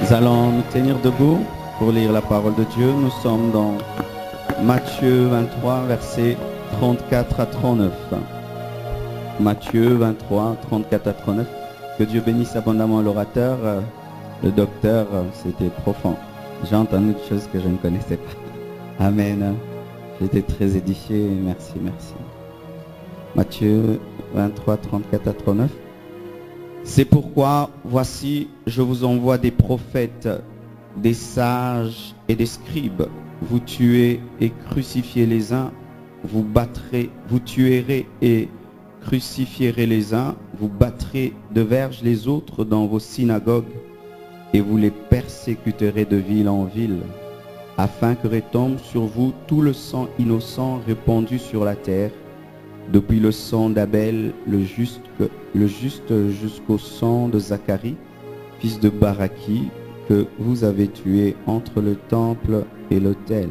Nous allons nous tenir debout pour lire la parole de Dieu. Nous sommes dans Matthieu 23, versets 34 à 39. Matthieu 23, 34 à 39. Que Dieu bénisse abondamment l'orateur. Le docteur, c'était profond. J'ai entendu des choses que je ne connaissais pas. Amen. J'étais très édifié. Merci, merci. Matthieu 23, 34 à 39. C'est pourquoi, voici, je vous envoie des prophètes, des sages et des scribes. Vous tuez et crucifiez les uns, vous tuerez et crucifierez les uns, vous battrez de verge les autres dans vos synagogues, et vous les persécuterez de ville en ville, afin que retombe sur vous tout le sang innocent répandu sur la terre, depuis le sang d'Abel, le juste jusqu'au sang de Zacharie, fils de Baraki, que vous avez tué entre le temple et l'autel.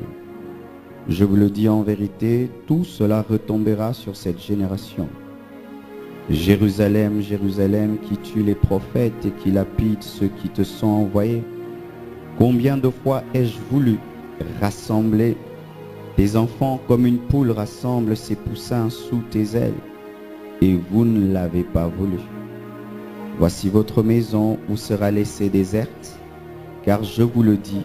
Je vous le dis en vérité, tout cela retombera sur cette génération. Jérusalem, Jérusalem, qui tue les prophètes et qui lapide ceux qui te sont envoyés. Combien de fois ai-je voulu rassembler tes enfants comme une poule rassemble ses poussins sous tes ailes, et vous ne l'avez pas voulu. Voici votre maison où sera laissée déserte, car je vous le dis,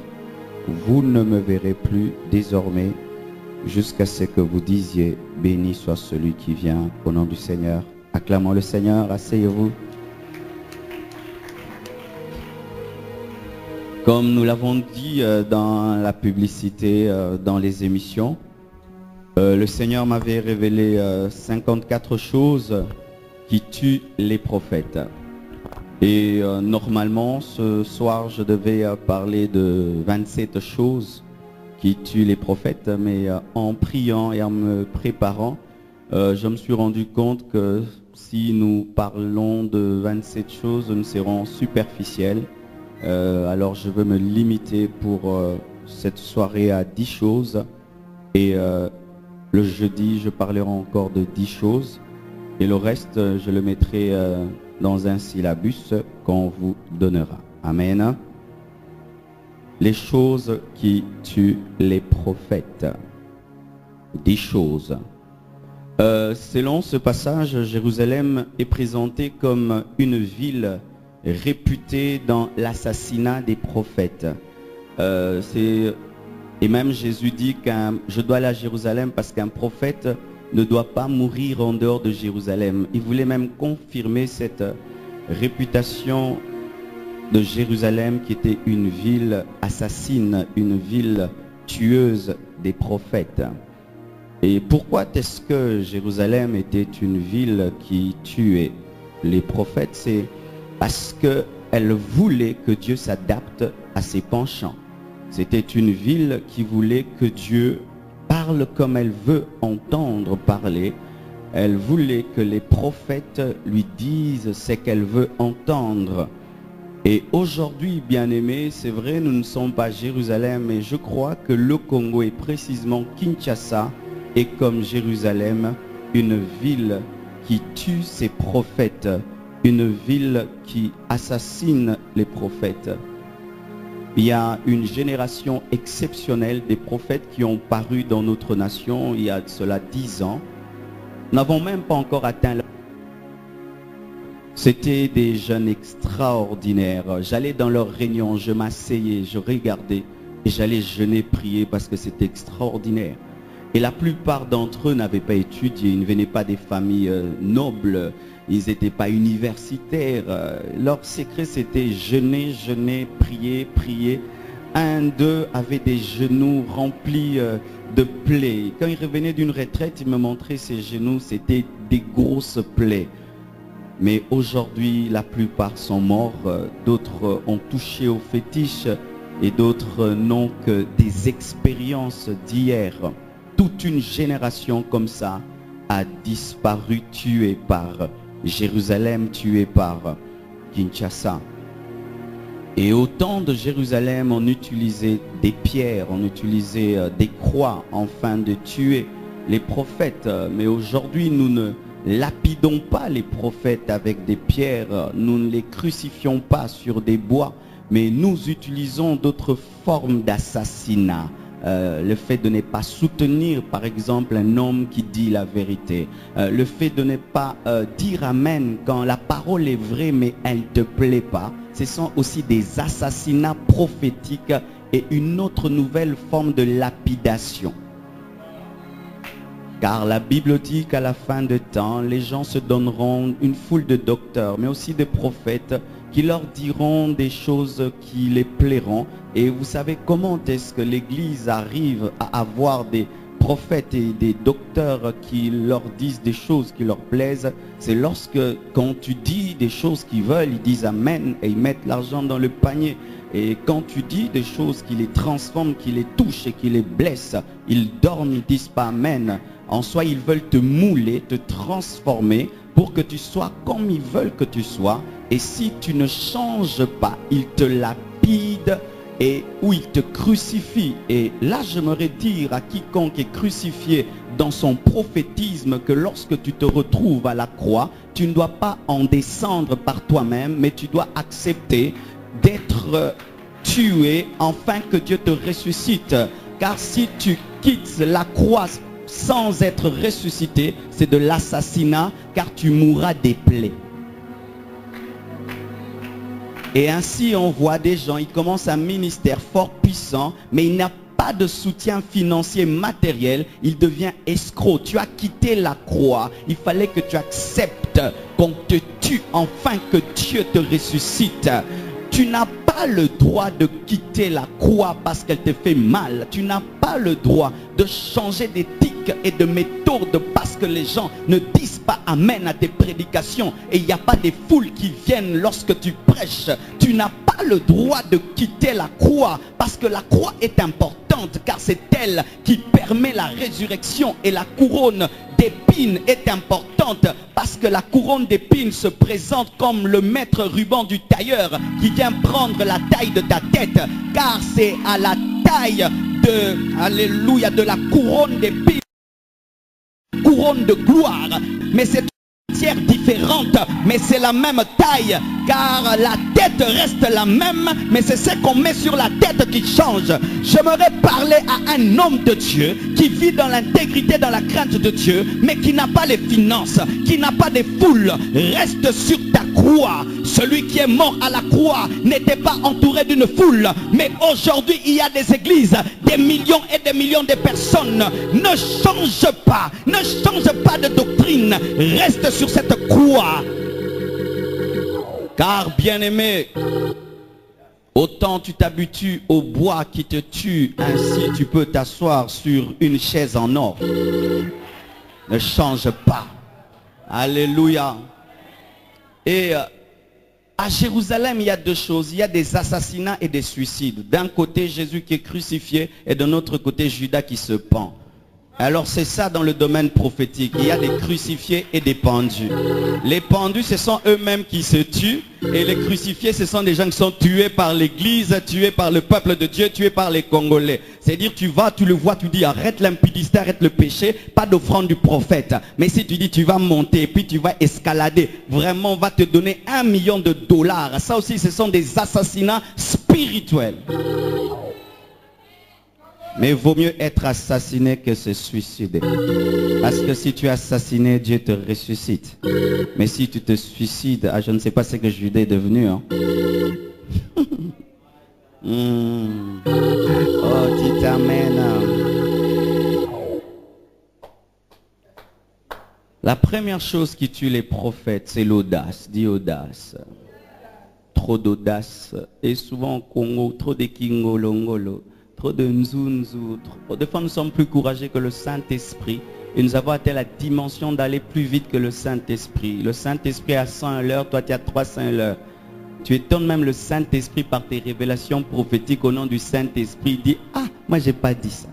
vous ne me verrez plus désormais, jusqu'à ce que vous disiez, béni soit celui qui vient au nom du Seigneur. Acclamons le Seigneur, asseyez-vous. Comme nous l'avons dit dans la publicité, dans les émissions, le Seigneur m'avait révélé 54 choses qui tuent les prophètes. Et normalement, ce soir, je devais parler de 27 choses qui tuent les prophètes, mais en priant et en me préparant, je me suis rendu compte que si nous parlons de 27 choses, nous serons superficiels. Alors je veux me limiter pour cette soirée à 10 choses, et le jeudi je parlerai encore de 10 choses, et le reste je le mettrai dans un syllabus qu'on vous donnera. Amen. Les choses qui tuent les prophètes. 10 choses. Selon ce passage, Jérusalem est présentée comme une ville réputé dans l'assassinat des prophètes. Et même Jésus dit que je dois aller à Jérusalem parce qu'un prophète ne doit pas mourir en dehors de Jérusalem. Il voulait même confirmer cette réputation de Jérusalem qui était une ville assassine, une ville tueuse des prophètes. Et pourquoi est-ce que Jérusalem était une ville qui tuait les prophètes? C'est parce qu'elle voulait que Dieu s'adapte à ses penchants. C'était une ville qui voulait que Dieu parle comme elle veut entendre parler. Elle voulait que les prophètes lui disent ce qu'elle veut entendre. Et aujourd'hui, bien-aimés, c'est vrai, nous ne sommes pas Jérusalem, mais je crois que le Congo, et précisément Kinshasa, est comme Jérusalem, une ville qui tue ses prophètes. Une ville qui assassine les prophètes. Il y a une génération exceptionnelle des prophètes qui ont paru dans notre nation il y a de cela 10 ans. Nous n'avons même pas encore atteint la... C'était des jeunes extraordinaires. J'allais dans leurs réunions, je m'asseyais, je regardais et j'allais jeûner, prier parce que c'était extraordinaire. Et la plupart d'entre eux n'avaient pas étudié, ils ne venaient pas des familles nobles. Ils n'étaient pas universitaires. Leur secret, c'était jeûner, jeûner, prier, prier. Un d'eux avait des genoux remplis de plaies. Quand il revenait d'une retraite, il me montrait ses genoux. C'était des grosses plaies. Mais aujourd'hui, la plupart sont morts. D'autres ont touché aux fétiches et d'autres n'ont que des expériences d'hier. Toute une génération comme ça a disparu, tuée par Jérusalem, tuée par Kinshasa. Et au temps de Jérusalem, on utilisait des pierres, on utilisait des croix afin de tuer les prophètes. Mais aujourd'hui, nous ne lapidons pas les prophètes avec des pierres, nous ne les crucifions pas sur des bois, mais nous utilisons d'autres formes d'assassinat. Le fait de ne pas soutenir, par exemple, un homme qui dit la vérité. Le fait de ne pas dire Amen quand la parole est vraie, mais elle ne te plaît pas. Ce sont aussi des assassinats prophétiques et une autre nouvelle forme de lapidation. Car la Bible dit qu'à la fin des temps, les gens se donneront une foule de docteurs, mais aussi de prophètes qui leur diront des choses qui les plairont. Et vous savez comment est-ce que l'Église arrive à avoir des prophètes et des docteurs qui leur disent des choses qui leur plaisent? C'est lorsque, quand tu dis des choses qu'ils veulent, ils disent Amen et ils mettent l'argent dans le panier. Et quand tu dis des choses qui les transforment, qui les touchent et qui les blessent, ils dorment, ils disent pas Amen. En soi, ils veulent te mouler, te transformer pour que tu sois comme ils veulent que tu sois. Et si tu ne changes pas, ils te lapident et ou ils te crucifient. Et là, j'aimerais dire à quiconque est crucifié dans son prophétisme que lorsque tu te retrouves à la croix, tu ne dois pas en descendre par toi-même, mais tu dois accepter d'être tué afin que Dieu te ressuscite. Car si tu quittes la croix sans être ressuscité, c'est de l'assassinat, car tu mourras des plaies. Et ainsi on voit des gens, ils commencent un ministère fort puissant, mais il n'a pas de soutien financier matériel, il devient escroc. Tu as quitté la croix, il fallait que tu acceptes qu'on te tue afin que Dieu te ressuscite. Tu n'as pas le droit de quitter la croix parce qu'elle te fait mal. Tu n'as pas le droit de changer d'éthique et de méthode parce que les gens ne disent pas Amen à tes prédications et il n'y a pas des foules qui viennent lorsque tu prêches. Tu n'as pas le droit de quitter la croix parce que la croix est importante, car c'est elle qui permet la résurrection, et la couronne d'épines est importante parce que la couronne d'épines se présente comme le maître ruban du tailleur qui vient prendre la taille de ta tête, car c'est à la taille de, alléluia, de la couronne d'épines, couronne de gloire, mais c'est différente, mais c'est la même taille, car la tête reste la même, mais c'est ce qu'on met sur la tête qui change. J'aimerais parler à un homme de Dieu qui vit dans l'intégrité, dans la crainte de Dieu, mais qui n'a pas les finances, qui n'a pas des foules. Reste sur ta croix. Celui qui est mort à la croix n'était pas entouré d'une foule, mais aujourd'hui il y a des églises, des millions et des millions de personnes. Ne change pas de doctrine, reste sur cette croix. Car bien-aimé, autant tu t'habitues au bois qui te tue, ainsi tu peux t'asseoir sur une chaise en or. Ne change pas. Alléluia. Et à Jérusalem, il y a deux choses. Il y a des assassinats et des suicides. D'un côté, Jésus qui est crucifié, et de l'autre côté, Judas qui se pend. Alors c'est ça dans le domaine prophétique. Il y a des crucifiés et des pendus. Les pendus, ce sont eux-mêmes qui se tuent. Et les crucifiés, ce sont des gens qui sont tués par l'église, tués par le peuple de Dieu, tués par les Congolais. C'est-à-dire, tu vas, tu le vois, tu dis arrête l'impudicité, arrête le péché, pas d'offrande du prophète. Mais si tu dis tu vas monter et puis tu vas escalader, vraiment on va te donner $1 million. Ça aussi, ce sont des assassinats spirituels. Mais il vaut mieux être assassiné que se suicider. Parce que si tu es assassiné, Dieu te ressuscite. Mais si tu te suicides, je ne sais pas ce que Judas est devenu. Hein. Oh, tu t'amènes. La première chose qui tue les prophètes, c'est l'audace. Dis audace. Trop d'audace. Et souvent au Congo, trop de kingolongolo. Trop de nzunzu, trop de fois nous sommes plus courageux que le Saint-Esprit et nous avons atteint la dimension d'aller plus vite que le Saint-Esprit. Le Saint-Esprit a 100 à l'heure, toi tu as 300 à l'heure. Tu étonnes même le Saint-Esprit par tes révélations prophétiques au nom du Saint-Esprit. Il dit, ah, moi j'ai pas dit ça.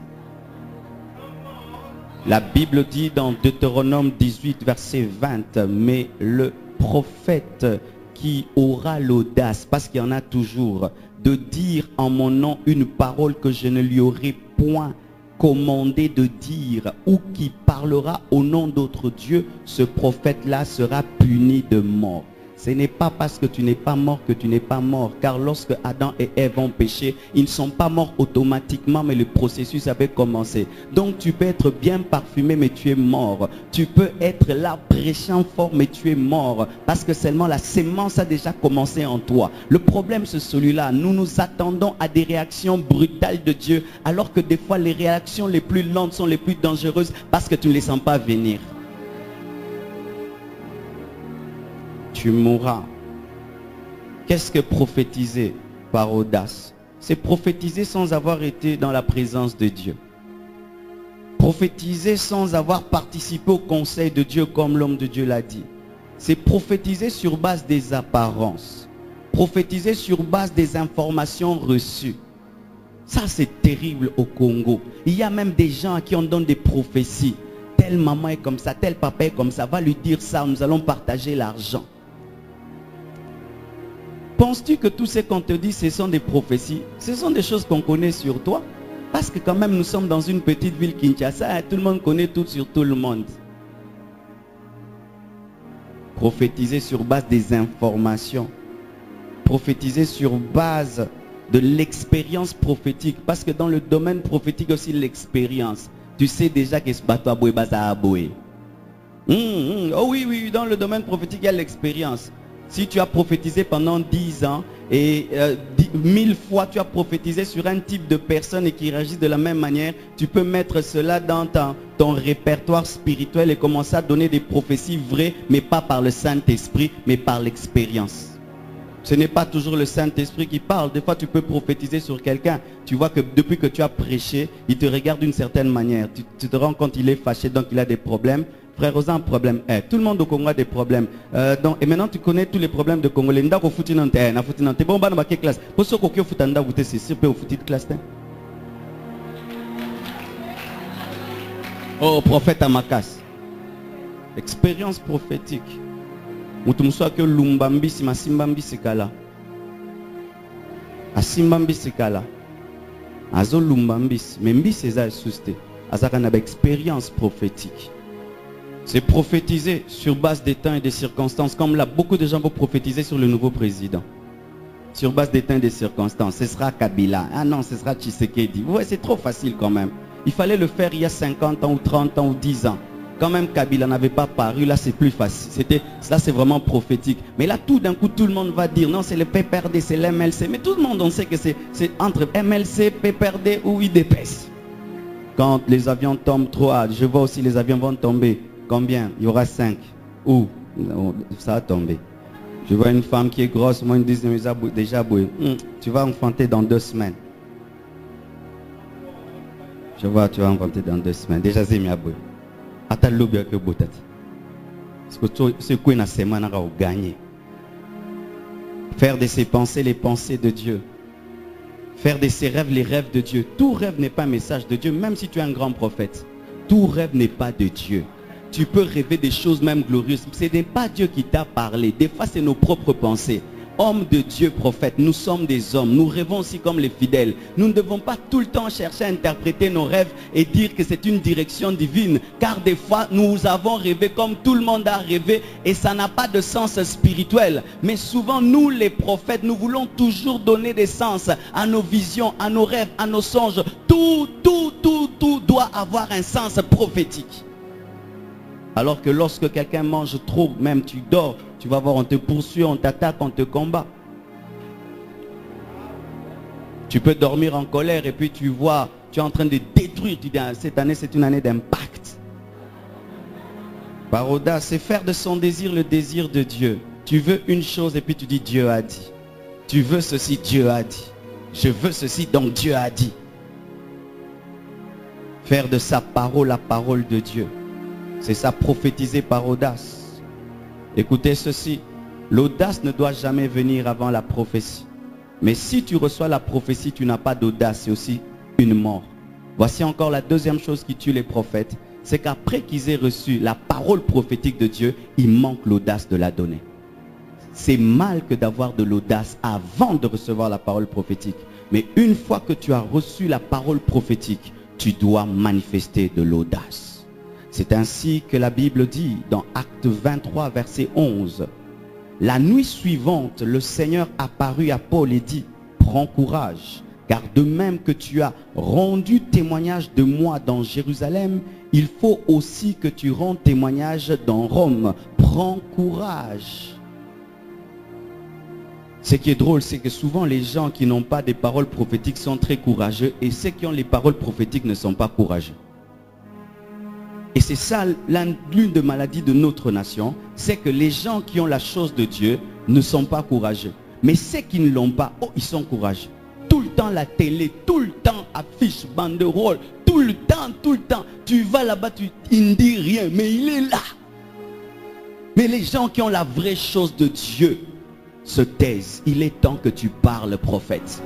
La Bible dit dans Deutéronome 18 verset 20, mais le prophète qui aura l'audace, parce qu'il y en a toujours, de dire en mon nom une parole que je ne lui aurai point commandé de dire, ou qui parlera au nom d'autre Dieu, ce prophète-là sera puni de mort. Ce n'est pas parce que tu n'es pas mort que tu n'es pas mort. Car lorsque Adam et Ève ont péché, ils ne sont pas morts automatiquement, mais le processus avait commencé. Donc tu peux être bien parfumé, mais tu es mort. Tu peux être là prêchant fort, mais tu es mort. Parce que seulement la sémence a déjà commencé en toi. Le problème c'est celui-là. Nous nous attendons à des réactions brutales de Dieu, alors que des fois les réactions les plus lentes sont les plus dangereuses parce que tu ne les sens pas venir. Tu mourras. Qu'est-ce que prophétiser par audace? C'est prophétiser sans avoir été dans la présence de Dieu. Prophétiser sans avoir participé au conseil de Dieu comme l'homme de Dieu l'a dit. C'est prophétiser sur base des apparences. Prophétiser sur base des informations reçues. Ça c'est terrible au Congo. Il y a même des gens à qui on donne des prophéties. Telle maman est comme ça, tel papa est comme ça. Va lui dire ça, nous allons partager l'argent. Penses-tu que tout ce qu'on te dit, ce sont des prophéties? Ce sont des choses qu'on connaît sur toi. Parce que quand même, nous sommes dans une petite ville Kinshasa, tout le monde connaît tout sur tout le monde. Prophétiser sur base des informations. Prophétiser sur base de l'expérience prophétique. Parce que dans le domaine prophétique aussi, l'expérience. Tu sais déjà que ce bateau a boué, baza a boué. Oh oui, oui, dans le domaine prophétique, il y a l'expérience. Si tu as prophétisé pendant 10 ans et 1000 fois tu as prophétisé sur un type de personne et qui réagit de la même manière, tu peux mettre cela dans ton répertoire spirituel et commencer à donner des prophéties vraies, mais pas par le Saint-Esprit, mais par l'expérience. Ce n'est pas toujours le Saint-Esprit qui parle. Des fois, tu peux prophétiser sur quelqu'un. Tu vois que depuis que tu as prêché, il te regarde d'une certaine manière. Tu te rends compte qu'il est fâché, donc il a des problèmes. Frère, on a un problème. Tout le monde au Congo a des problèmes. Et maintenant, tu connais tous les problèmes de Congolais. Bon, bah, dans quelle classe? Pour ceux qui ont fait un c'est sûr que vous foutez de classe. Oh, prophète Amakas. Expérience prophétique. Mutumso que lumbambi si masimbambi sekala. Asimbambi sekala. Azo lumbambi, membi seza suste. Azaka na expérience prophétique. C'est prophétiser sur base des temps et des circonstances, comme là, beaucoup de gens vont prophétiser sur le nouveau président. Sur base des temps et des circonstances. Ce sera Kabila. Ah non, ce sera Tshisekedi. Ouais, c'est trop facile quand même. Il fallait le faire il y a 50 ans ou 30 ans ou 10 ans. Quand même Kabila n'avait pas paru, là c'est plus facile. Là c'est vraiment prophétique. Mais là tout d'un coup tout le monde va dire non, c'est le PPRD, c'est l'MLC. Mais tout le monde on sait que c'est entre MLC, PPRD ou UDPS. Quand les avions tombent trop hard, je vois aussi les avions vont tomber. Combien? Il y aura 5. Où? Ça va tomber. Je vois une femme qui est grosse, moi ils me disent déjà boué. Tu vas enfanter dans 2 semaines. Je vois, tu vas enfanter dans 2 semaines. Déjà c'est mieux boué. Ata lobia que botati. Parce que ce qu'on a semaine à gagner. Faire de ses pensées les pensées de Dieu. Faire de ses rêves les rêves de Dieu. Tout rêve n'est pas un message de Dieu, même si tu es un grand prophète. Tout rêve n'est pas de Dieu. Tu peux rêver des choses même glorieuses. Ce n'est pas Dieu qui t'a parlé. Des fois, c'est nos propres pensées. Hommes de Dieu, prophètes, nous sommes des hommes. Nous rêvons aussi comme les fidèles. Nous ne devons pas tout le temps chercher à interpréter nos rêves et dire que c'est une direction divine. Car des fois, nous avons rêvé comme tout le monde a rêvé et ça n'a pas de sens spirituel. Mais souvent, nous les prophètes, nous voulons toujours donner des sens à nos visions, à nos rêves, à nos songes. Tout doit avoir un sens prophétique. Alors que lorsque quelqu'un mange trop, même tu dors, tu vas voir, on te poursuit, on t'attaque, on te combat. Tu peux dormir en colère et puis tu vois, tu es en train de détruire. Tu dis, cette année, c'est une année d'impact. Par audace, c'est faire de son désir le désir de Dieu. Tu veux une chose et puis tu dis, Dieu a dit. Tu veux ceci, Dieu a dit. Je veux ceci, donc Dieu a dit. Faire de sa parole la parole de Dieu. C'est ça, prophétiser par audace. Écoutez ceci, l'audace ne doit jamais venir avant la prophétie. Mais si tu reçois la prophétie, tu n'as pas d'audace, c'est aussi une mort. Voici encore la deuxième chose qui tue les prophètes, c'est qu'après qu'ils aient reçu la parole prophétique de Dieu, il manque l'audace de la donner. C'est mal que d'avoir de l'audace avant de recevoir la parole prophétique. Mais une fois que tu as reçu la parole prophétique, tu dois manifester de l'audace. C'est ainsi que la Bible dit dans Acte 23, verset 11. La nuit suivante, le Seigneur apparut à Paul et dit, prends courage, car de même que tu as rendu témoignage de moi dans Jérusalem, il faut aussi que tu rendes témoignage dans Rome. Prends courage. Ce qui est drôle, c'est que souvent les gens qui n'ont pas des paroles prophétiques sont très courageux et ceux qui ont les paroles prophétiques ne sont pas courageux. Et c'est ça l'une des maladies de notre nation, c'est que les gens qui ont la chose de Dieu ne sont pas courageux. Mais ceux qui ne l'ont pas, oh, ils sont courageux. Tout le temps la télé, tout le temps affiche, banderole, tout le temps. Tu vas là-bas, il ne dit rien, mais il est là. Mais les gens qui ont la vraie chose de Dieu se taisent. Il est temps que tu parles, prophète.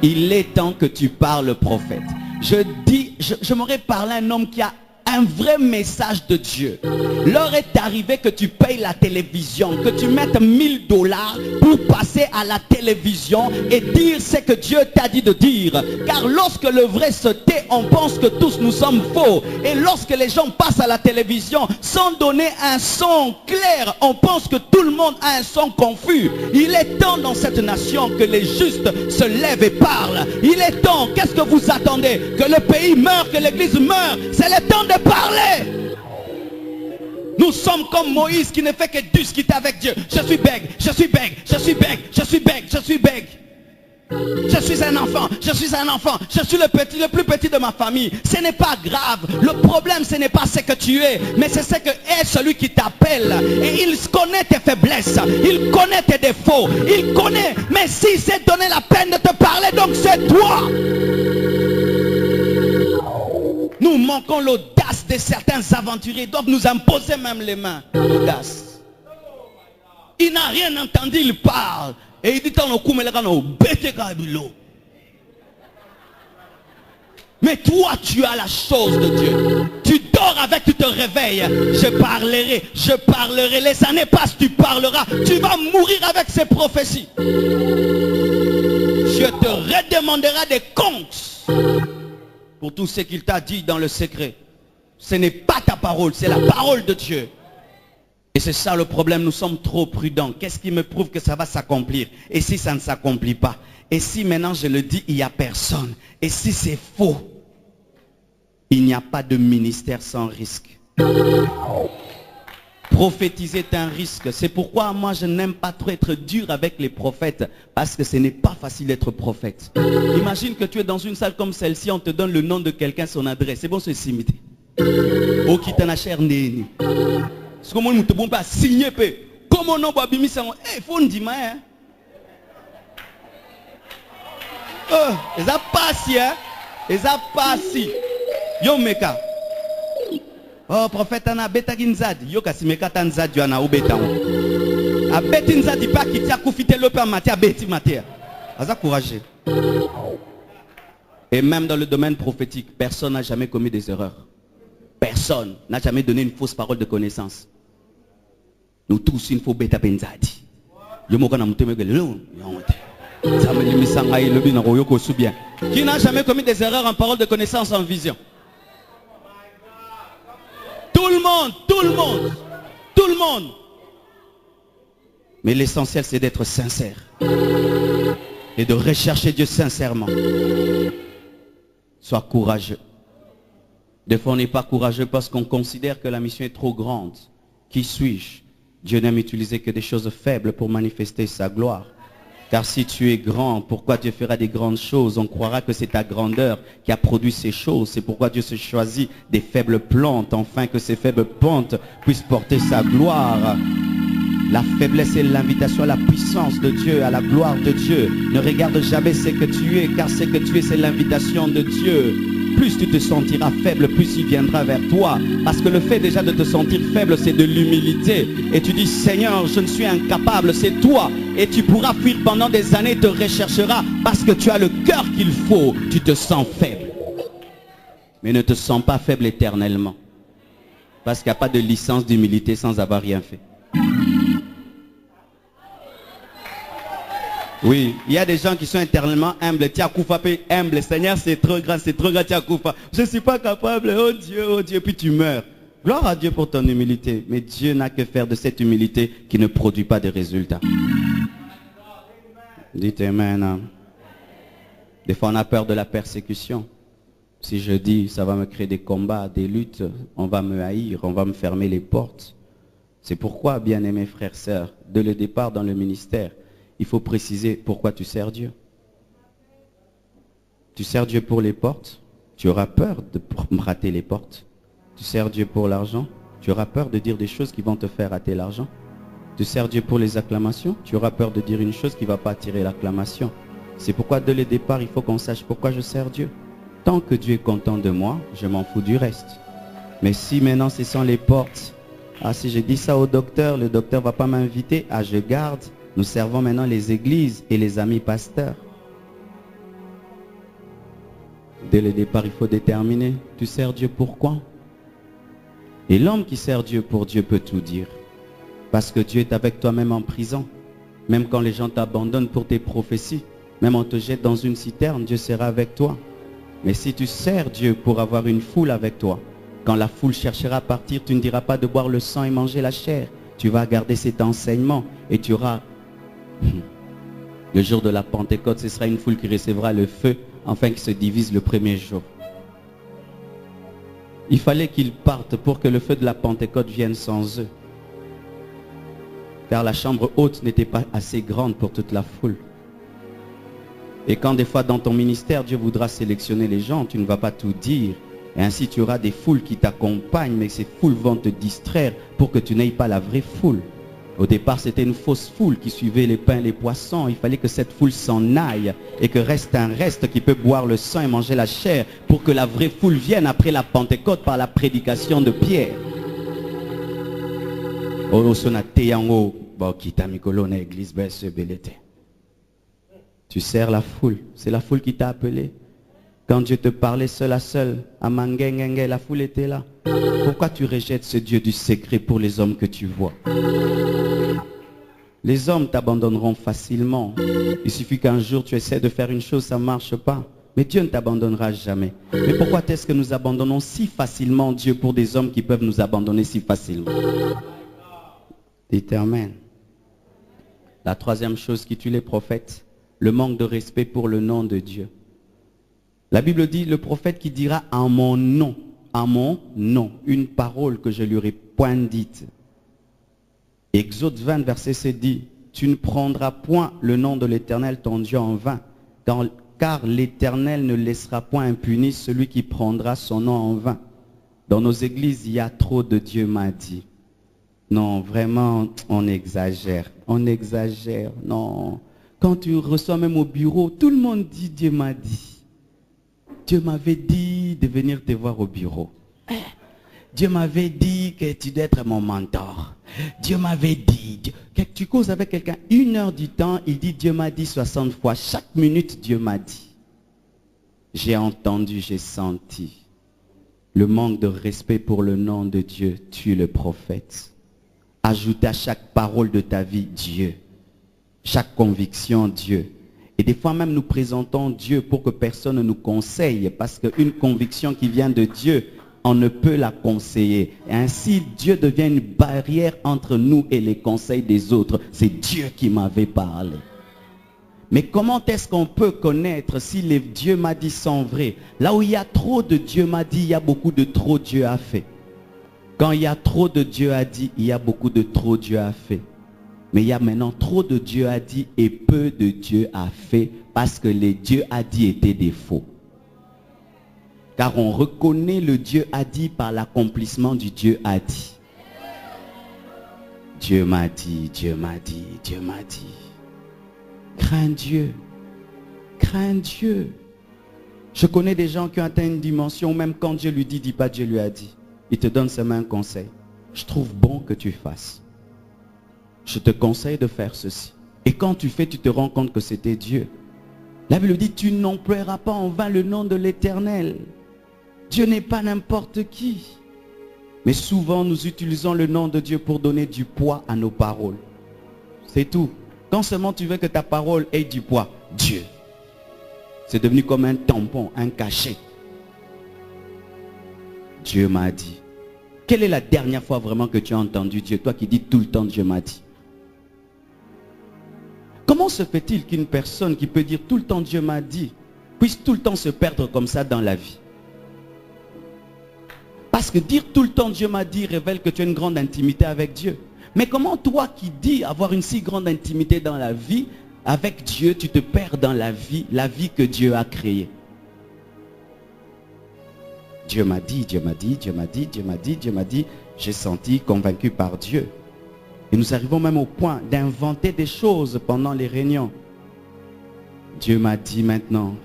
Il est temps que tu parles, prophète. Je m'aurais parlé à un homme qui a un vrai message de Dieu. L'heure est arrivée que tu payes la télévision, que tu mettes 1000 $ pour passer à la télévision et dire ce que Dieu t'a dit de dire. Car lorsque le vrai se tait, on pense que tous nous sommes faux. Et lorsque les gens passent à la télévision sans donner un son clair, on pense que tout le monde a un son confus. Il est temps dans cette nation que les justes se lèvent et parlent. Il est temps, qu'est-ce que vous attendez? Que le pays meure, que l'église meure? C'est le temps de parler. Nous sommes comme Moïse qui ne fait que discuter avec Dieu. Je suis bègue, je suis bègue, je suis bègue, je suis bègue, je suis bègue. Je suis un enfant, je suis un enfant, je suis le plus petit de ma famille. Ce n'est pas grave. Le problème, ce n'est pas ce que tu es, mais c'est ce que est celui qui t'appelle. Et il connaît tes faiblesses, il connaît tes défauts, il connaît. Mais si c'est donné la peine de te parler, donc c'est toi. Nous manquons l'audace de certains aventuriers, doivent nous imposer même les mains. L'audace. Il n'a rien entendu, il parle. Et il dit, mais toi, tu as la chose de Dieu. Tu dors avec, tu te réveilles. Je parlerai. Les années passent, tu parleras. Tu vas mourir avec ces prophéties. Je te redemanderai des comptes pour tout ce qu'il t'a dit dans le secret. Ce n'est pas ta parole, c'est la parole de Dieu. Et c'est ça le problème, nous sommes trop prudents. Qu'est-ce qui me prouve que ça va s'accomplir? Et si ça ne s'accomplit pas? Et si maintenant je le dis, il n'y a personne? Et si c'est faux? Il n'y a pas de ministère sans risque. Prophétiser est un risque. C'est pourquoi moi je n'aime pas trop être dur avec les prophètes. Parce que ce n'est pas facile d'être prophète. Imagine que tu es dans une salle comme celle-ci, on te donne le nom de quelqu'un, son adresse. C'est bon, c'est simité. Au Kitanacher Néni. Comment nous te bon pas signer peu. Comment non pas bimi ça? Eh, faut nous dire hein. Oh, ça passe hein. Et ça passe. Yo meka. Oh prophète ana beta kinzadi. Yo kasimeka tanzadi ana obeta. A beti nzadi pas qui t'a confité le père Matia beti Matia. Aza courageux. Et même dans le domaine prophétique, personne n'a jamais commis des erreurs. Personne n'a jamais donné une fausse parole de connaissance. Nous tous, il faut bêta benzadi. Qui n'a jamais commis des erreurs en parole de connaissance, en vision? Tout le monde, tout le monde, tout le monde. Mais l'essentiel, c'est d'être sincère et de rechercher Dieu sincèrement. Sois courageux. Des fois, on n'est pas courageux parce qu'on considère que la mission est trop grande. Qui suis-je? Dieu n'aime utiliser que des choses faibles pour manifester sa gloire. Car si tu es grand, pourquoi Dieu fera des grandes choses? On croira que c'est ta grandeur qui a produit ces choses. C'est pourquoi Dieu se choisit des faibles plantes, afin que ces faibles plantes puissent porter sa gloire. La faiblesse est l'invitation à la puissance de Dieu, à la gloire de Dieu. Ne regarde jamais ce que tu es, car ce que tu es, c'est l'invitation de Dieu. Plus tu te sentiras faible, plus il viendra vers toi. Parce que le fait déjà de te sentir faible, c'est de l'humilité. Et tu dis, Seigneur, je ne suis incapable, c'est toi. Et tu pourras fuir pendant des années, te rechercheras. Parce que tu as le cœur qu'il faut, tu te sens faible. Mais ne te sens pas faible éternellement. Parce qu'il n'y a pas de licence d'humilité sans avoir rien fait. Oui, il y a des gens qui sont éternellement humbles. Tiakoufa peut humble. Seigneur, c'est trop grand, Tiakoufa. Je ne suis pas capable. Oh Dieu, puis tu meurs. Gloire à Dieu pour ton humilité. Mais Dieu n'a que faire de cette humilité qui ne produit pas de résultats. Dites Amen. Hein? Des fois, on a peur de la persécution. Si je dis, ça va me créer des combats, des luttes, on va me haïr, on va me fermer les portes. C'est pourquoi, bien-aimés frères, sœurs, dès le départ dans le ministère, il faut préciser pourquoi tu sers Dieu. Tu sers Dieu pour les portes, tu auras peur de rater les portes. Tu sers Dieu pour l'argent, tu auras peur de dire des choses qui vont te faire rater l'argent. Tu sers Dieu pour les acclamations, tu auras peur de dire une chose qui ne va pas attirer l'acclamation. C'est pourquoi dès le départ, il faut qu'on sache pourquoi je sers Dieu. Tant que Dieu est content de moi, je m'en fous du reste. Mais si maintenant ce sont les portes, si je dis ça au docteur, le docteur ne va pas m'inviter, je garde. Nous servons maintenant les églises et les amis pasteurs. Dès le départ, il faut déterminer, tu sers Dieu pourquoi? Et l'homme qui sert Dieu pour Dieu peut tout dire. Parce que Dieu est avec toi même en prison. Même quand les gens t'abandonnent pour tes prophéties. Même on te jette dans une citerne, Dieu sera avec toi. Mais si tu sers Dieu pour avoir une foule avec toi, quand la foule cherchera à partir, tu ne diras pas de boire le sang et manger la chair. Tu vas garder cet enseignement et tu auras... Le jour de la Pentecôte, ce sera une foule qui recevra le feu afin qu'ils se divisent le premier jour. Il fallait qu'ils partent pour que le feu de la Pentecôte vienne sans eux. Car la chambre haute n'était pas assez grande pour toute la foule. Et quand des fois dans ton ministère, Dieu voudra sélectionner les gens, tu ne vas pas tout dire. Et ainsi tu auras des foules qui t'accompagnent, mais ces foules vont te distraire pour que tu n'aies pas la vraie foule. Au départ, c'était une fausse foule qui suivait les pains et les poissons. Il fallait que cette foule s'en aille et que reste un reste qui peut boire le sang et manger la chair pour que la vraie foule vienne après la Pentecôte par la prédication de Pierre. Tu sers la foule, c'est la foule qui t'a appelé. Quand Dieu te parlait seul à seul, à Mangengenge, la foule était là. Pourquoi tu rejettes ce Dieu du secret pour les hommes que tu vois? Les hommes t'abandonneront facilement. Il suffit qu'un jour tu essaies de faire une chose, ça ne marche pas. Mais Dieu ne t'abandonnera jamais. Mais pourquoi est-ce que nous abandonnons si facilement Dieu pour des hommes qui peuvent nous abandonner si facilement? Dites Amen. La troisième chose qui tue les prophètes, le manque de respect pour le nom de Dieu. La Bible dit, le prophète qui dira en mon nom, une parole que je lui aurais point dite. Exode 20, verset 7 dit, tu ne prendras point le nom de l'Éternel ton Dieu en vain, car l'Éternel ne laissera point impuni celui qui prendra son nom en vain. Dans nos églises, il y a trop de Dieu m'a dit. Non, vraiment, on exagère, non. Quand tu reçois même au bureau, tout le monde dit Dieu m'a dit. Dieu m'avait dit de venir te voir au bureau. Dieu m'avait dit que tu dois être mon mentor. Dieu m'avait dit. Tu causes avec quelqu'un 1 heure du temps, il dit Dieu m'a dit 60 fois. Chaque minute, Dieu m'a dit. J'ai entendu, j'ai senti. Le manque de respect pour le nom de Dieu tue le prophète. Ajoute à chaque parole de ta vie Dieu. Chaque conviction Dieu. Et des fois même nous présentons Dieu pour que personne ne nous conseille. Parce qu'une conviction qui vient de Dieu, on ne peut la conseiller. Et ainsi Dieu devient une barrière entre nous et les conseils des autres. C'est Dieu qui m'avait parlé. Mais comment est-ce qu'on peut connaître si les Dieu m'a dit sont vrais? Là où il y a trop de Dieu m'a dit, il y a beaucoup de trop Dieu a fait. Quand il y a trop de Dieu a dit, il y a beaucoup de trop Dieu a fait. Mais il y a maintenant trop de Dieu a dit et peu de Dieu a fait parce que les Dieu a dit étaient des faux. Car on reconnaît le Dieu a dit par l'accomplissement du Dieu a dit. Dieu m'a dit, Dieu m'a dit, Dieu m'a dit. Crains Dieu. Crains Dieu. Je connais des gens qui ont atteint une dimension où même quand Dieu lui dit, dis pas Dieu lui a dit. Il te donne seulement un conseil. Je trouve bon que tu fasses. Je te conseille de faire ceci. Et quand tu fais, tu te rends compte que c'était Dieu. La Bible dit, tu n'emploieras pas en vain le nom de l'Éternel. Dieu n'est pas n'importe qui. Mais souvent, nous utilisons le nom de Dieu pour donner du poids à nos paroles. C'est tout. Quand seulement tu veux que ta parole ait du poids, Dieu. C'est devenu comme un tampon, un cachet. Dieu m'a dit. Quelle est la dernière fois vraiment que tu as entendu Dieu? Toi qui dis tout le temps Dieu m'a dit. Comment se fait-il qu'une personne qui peut dire tout le temps Dieu m'a dit puisse tout le temps se perdre comme ça dans la vie? Parce que dire tout le temps Dieu m'a dit révèle que tu as une grande intimité avec Dieu. Mais comment toi qui dis avoir une si grande intimité dans la vie, avec Dieu, tu te perds dans la vie que Dieu a créée? Dieu m'a dit, Dieu m'a dit, Dieu m'a dit, Dieu m'a dit, Dieu m'a dit. J'ai senti convaincu par Dieu. Et nous arrivons même au point d'inventer des choses pendant les réunions. Dieu m'a dit maintenant,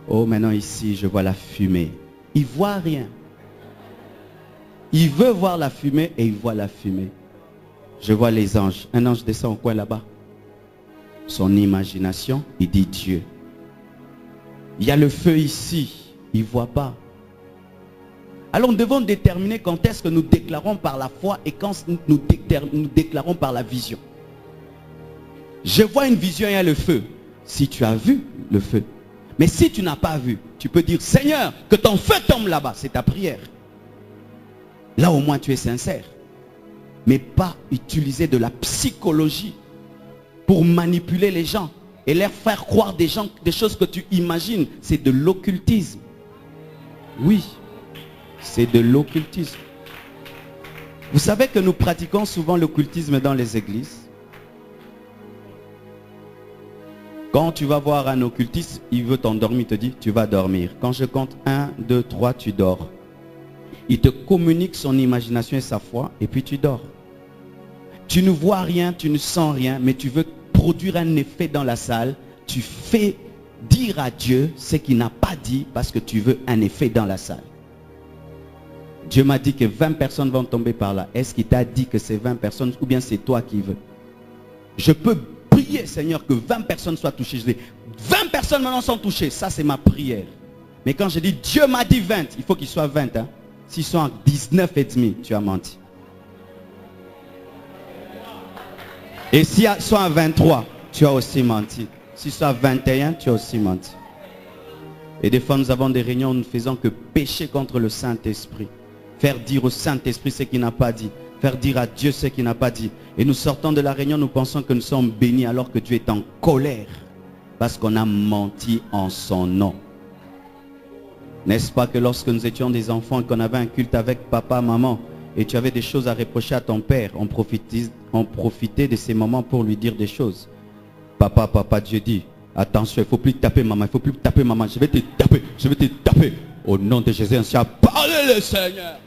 oh maintenant ici je vois la fumée. Il ne voit rien. Il veut voir la fumée et il voit la fumée. Je vois les anges. Un ange descend au coin là-bas. Son imagination, il dit Dieu. Il y a le feu ici. Il ne voit pas. Alors nous devons déterminer quand est-ce que nous déclarons par la foi et quand nous déclarons par la vision. Je vois une vision, il y a le feu. Si tu as vu le feu. Mais si tu n'as pas vu, tu peux dire Seigneur, que ton feu tombe là-bas. C'est ta prière. Là au moins tu es sincère. Mais pas utiliser de la psychologie pour manipuler les gens et leur faire croire des choses que tu imagines. C'est de l'occultisme. Oui. C'est de l'occultisme. Vous savez que nous pratiquons souvent l'occultisme dans les églises. Quand tu vas voir un occultiste, il veut t'endormir, il te dit, tu vas dormir. Quand je compte 1, 2, 3, tu dors. Il te communique son imagination et sa foi, et puis tu dors. Tu ne vois rien, tu ne sens rien, mais tu veux produire un effet dans la salle. Tu fais dire à Dieu ce qu'il n'a pas dit parce que tu veux un effet dans la salle. Dieu m'a dit que 20 personnes vont tomber par là. Est-ce qu'il t'a dit que c'est 20 personnes ou bien c'est toi qui veux? Je peux prier, Seigneur, que 20 personnes soient touchées. Je dis, 20 personnes maintenant sont touchées. Ça, c'est ma prière. Mais quand je dis Dieu m'a dit 20, il faut qu'il soit 20. Hein? S'ils sont à 19 et demi, tu as menti. Et s'ils sont à 23, tu as aussi menti. S'ils sont à 21, tu as aussi menti. Et des fois, nous avons des réunions où nous ne faisons que pécher contre le Saint-Esprit. Faire dire au Saint-Esprit ce qu'il n'a pas dit. Faire dire à Dieu ce qu'il n'a pas dit. Et nous sortons de la réunion, nous pensons que nous sommes bénis alors que Dieu est en colère. Parce qu'on a menti en son nom. N'est-ce pas que lorsque nous étions des enfants et qu'on avait un culte avec papa, maman, et tu avais des choses à reprocher à ton père, on profitait de ces moments pour lui dire des choses. Papa, Dieu dit, attention, il ne faut plus taper maman, il ne faut plus taper maman, je vais te taper. Au nom de Jésus, ainsi a parlé le Seigneur.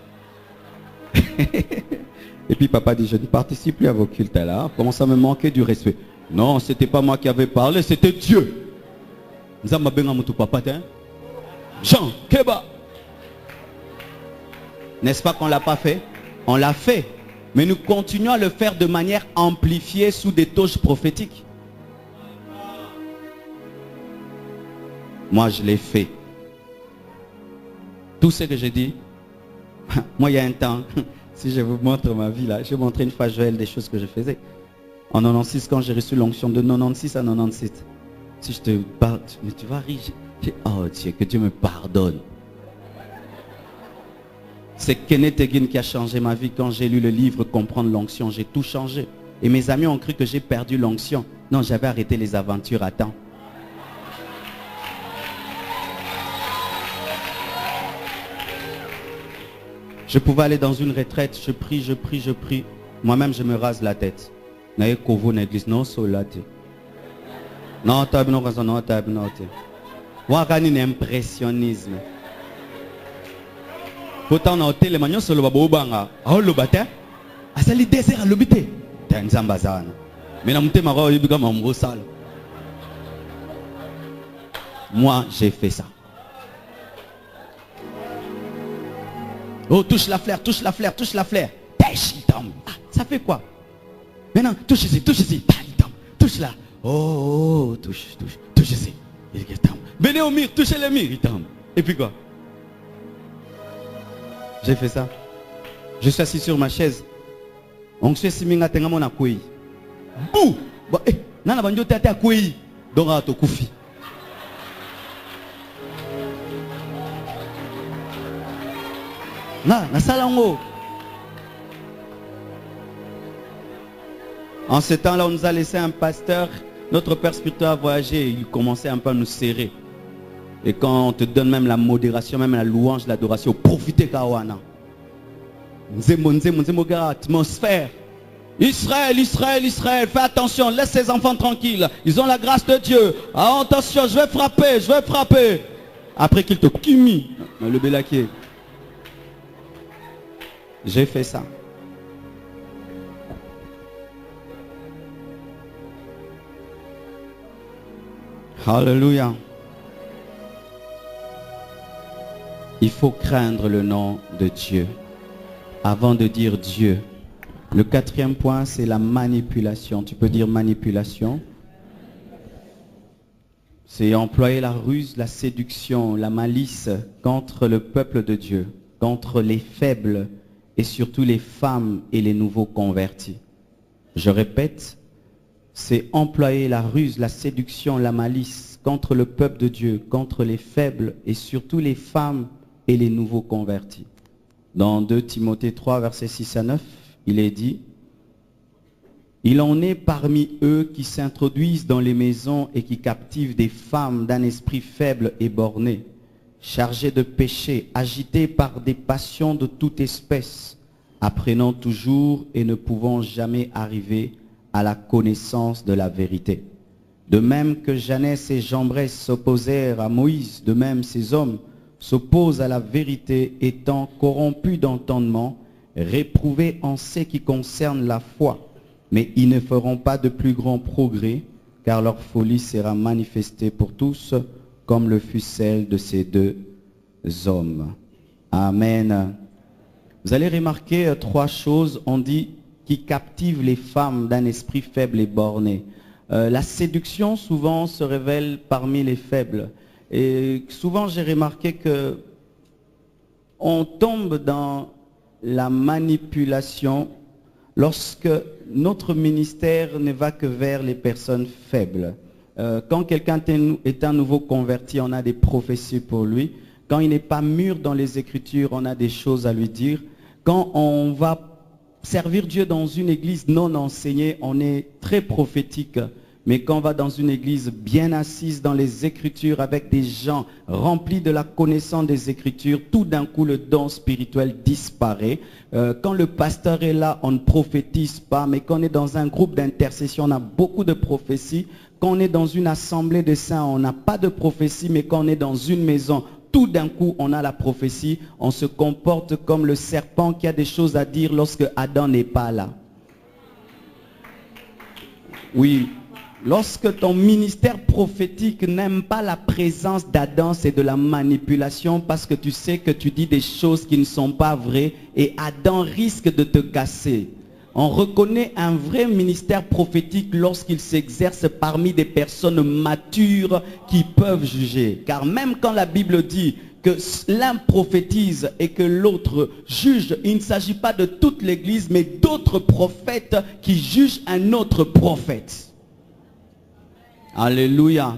Et puis papa dit, je ne participe plus à vos cultes là, commence à me manquer du respect. Non, ce n'était pas moi qui avais parlé, c'était Dieu. Jean, Keba. N'est-ce pas qu'on ne l'a pas fait? On l'a fait. Mais nous continuons à le faire de manière amplifiée sous des touches prophétiques. Moi, je l'ai fait. Tout ce que j'ai dit, moi, il y a un temps, si je vous montre ma vie là, je vais montrer une fois Joël des choses que je faisais. En 96, quand j'ai reçu l'onction de 96 à 97, si je te parle, mais tu vas rire. Oh Dieu, que Dieu me pardonne. C'est Kenneth Hagin qui a changé ma vie. Quand j'ai lu le livre Comprendre l'onction, j'ai tout changé. Et mes amis ont cru que j'ai perdu l'onction. Non, j'avais arrêté les aventures à temps. Je pouvais aller dans une retraite, je prie. Moi-même, je me rase la tête. Non, un impressionnisme. Pourtant, on a été les manions sur le babouanga. Oh, le bâtard. Ah, c'est le désert à l'obité. T'es un zambazana. Mais non, t'es marrant, il est mon sale. Moi, j'ai fait ça. Oh, touche la flair. Ah, ça fait quoi? Maintenant, touche ici. Touche là. Oh, touche ici. Venez au mur, touchez le mur. Et puis quoi? J'ai fait ça. Je suis assis sur ma chaise. On se fait minga tenga mona kouyi. Bouh! Bon, eh, nana banjo tete kouyi. Donc à to koufi. Na salango. En ce temps-là, on nous a laissé un pasteur, notre père spirituel a voyagé, il commençait un peu à nous serrer. Et quand on te donne même la modération, même la louange, l'adoration, profitez Kawana. Atmosphère. Israël, Israël, Israël, fais attention, laisse ces enfants tranquilles. Ils ont la grâce de Dieu. Ah, attention, je vais frapper, je vais frapper. Après qu'il te kimi, le bélaquier. J'ai fait ça. Alléluia. Il faut craindre le nom de Dieu avant de dire Dieu. Le quatrième point, c'est la manipulation. Tu peux dire manipulation. C'est employer la ruse, la séduction, la malice contre le peuple de Dieu, contre les faibles et surtout les femmes et les nouveaux convertis. Je répète, c'est employer la ruse, la séduction, la malice contre le peuple de Dieu, contre les faibles et surtout les femmes et les nouveaux convertis. Dans 2 Timothée 3, versets 6 à 9, il est dit, « Il en est parmi eux qui s'introduisent dans les maisons et qui captivent des femmes d'un esprit faible et borné, chargées de péché, agitées par des passions de toute espèce, apprenant toujours et ne pouvant jamais arriver à la connaissance de la vérité. De même que Janès et Jambres s'opposèrent à Moïse, de même ces hommes s'opposent à la vérité, étant corrompus d'entendement, réprouvés en ce qui concerne la foi. Mais ils ne feront pas de plus grand progrès, car leur folie sera manifestée pour tous, comme le fut celle de ces deux hommes. » Amen. Vous allez remarquer 3 choses, on dit, qui captivent les femmes d'un esprit faible et borné. La séduction, souvent, se révèle parmi les faibles. Et souvent, j'ai remarqué que on tombe dans la manipulation lorsque notre ministère ne va que vers les personnes faibles. Quand quelqu'un est un nouveau converti, on a des prophéties pour lui. Quand il n'est pas mûr dans les Écritures, on a des choses à lui dire. Quand on va servir Dieu dans une église non enseignée, on est très prophétique. Mais quand on va dans une église bien assise dans les Écritures avec des gens remplis de la connaissance des Écritures, tout d'un coup le don spirituel disparaît. Quand le pasteur est là, on ne prophétise pas, mais quand on est dans un groupe d'intercession, on a beaucoup de prophéties. Quand on est dans une assemblée de saints, on n'a pas de prophétie, mais quand on est dans une maison, tout d'un coup, on a la prophétie. On se comporte comme le serpent qui a des choses à dire lorsque Adam n'est pas là. Oui. Lorsque ton ministère prophétique n'aime pas la présence d'Adam, c'est de la manipulation parce que tu sais que tu dis des choses qui ne sont pas vraies et Adam risque de te casser. On reconnaît un vrai ministère prophétique lorsqu'il s'exerce parmi des personnes matures qui peuvent juger. Car même quand la Bible dit que l'un prophétise et que l'autre juge, il ne s'agit pas de toute l'Église, mais d'autres prophètes qui jugent un autre prophète. Alléluia.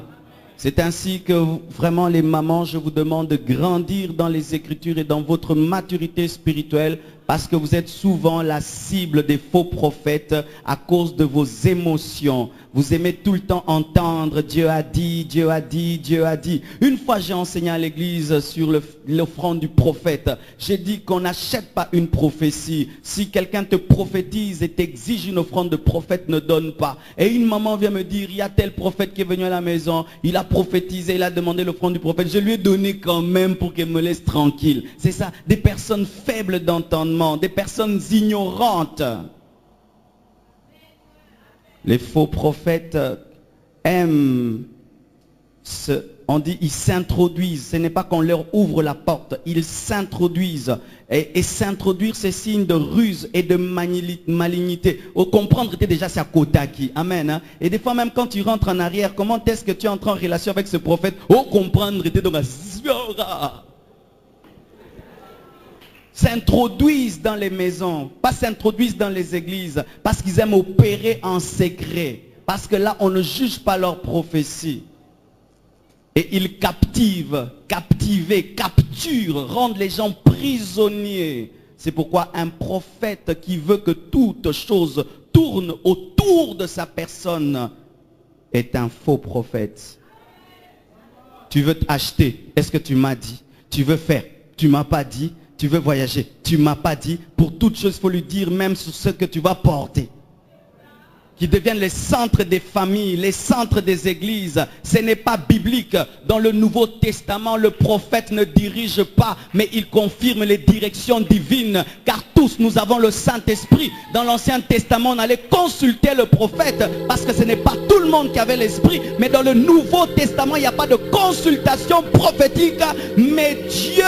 C'est ainsi que vraiment les mamans, je vous demande de grandir dans les Écritures et dans votre maturité spirituelle parce que vous êtes souvent la cible des faux prophètes à cause de vos émotions. Vous aimez tout le temps entendre Dieu a dit, Dieu a dit, Dieu a dit. Une fois j'ai enseigné à l'église sur l'offrande du prophète. J'ai dit qu'on n'achète pas une prophétie. Si quelqu'un te prophétise et t'exige une offrande de prophète, ne donne pas. Et une maman vient me dire, il y a tel prophète qui est venu à la maison, il a prophétisé, il a demandé l'offrande du prophète. Je lui ai donné quand même pour qu'elle me laisse tranquille. C'est ça, des personnes faibles d'entendement, des personnes ignorantes. Les faux prophètes aiment, on dit, ils s'introduisent. Ce n'est pas qu'on leur ouvre la porte, ils s'introduisent. Et s'introduire, c'est signe de ruse et de malignité. Au comprendre, déjà, c'est à Kotaki. Amen. Hein? Et des fois, même quand tu rentres en arrière, comment est-ce que tu entres en relation avec ce prophète? Au comprendre, tu donc s'introduisent dans les maisons, pas s'introduisent dans les églises, parce qu'ils aiment opérer en secret, parce que là on ne juge pas leur prophétie. Et ils captivent, capturent, rendent les gens prisonniers. C'est pourquoi un prophète qui veut que toute tourne autour de sa personne est un faux prophète. Tu veux t'acheter, est-ce que tu m'as dit? Tu veux faire, tu m'as pas dit. Tu veux voyager, tu m'as pas dit. Pour toute chose, il faut lui dire même sur ce que tu vas porter. Qui deviennent les centres des familles, les centres des églises. Ce n'est pas biblique. Dans le Nouveau Testament, le prophète ne dirige pas, mais il confirme les directions divines. Car tous, nous avons le Saint-Esprit. Dans l'Ancien Testament, on allait consulter le prophète, parce que ce n'est pas tout le monde qui avait l'Esprit. Mais dans le Nouveau Testament, il n'y a pas de consultation prophétique. Mais Dieu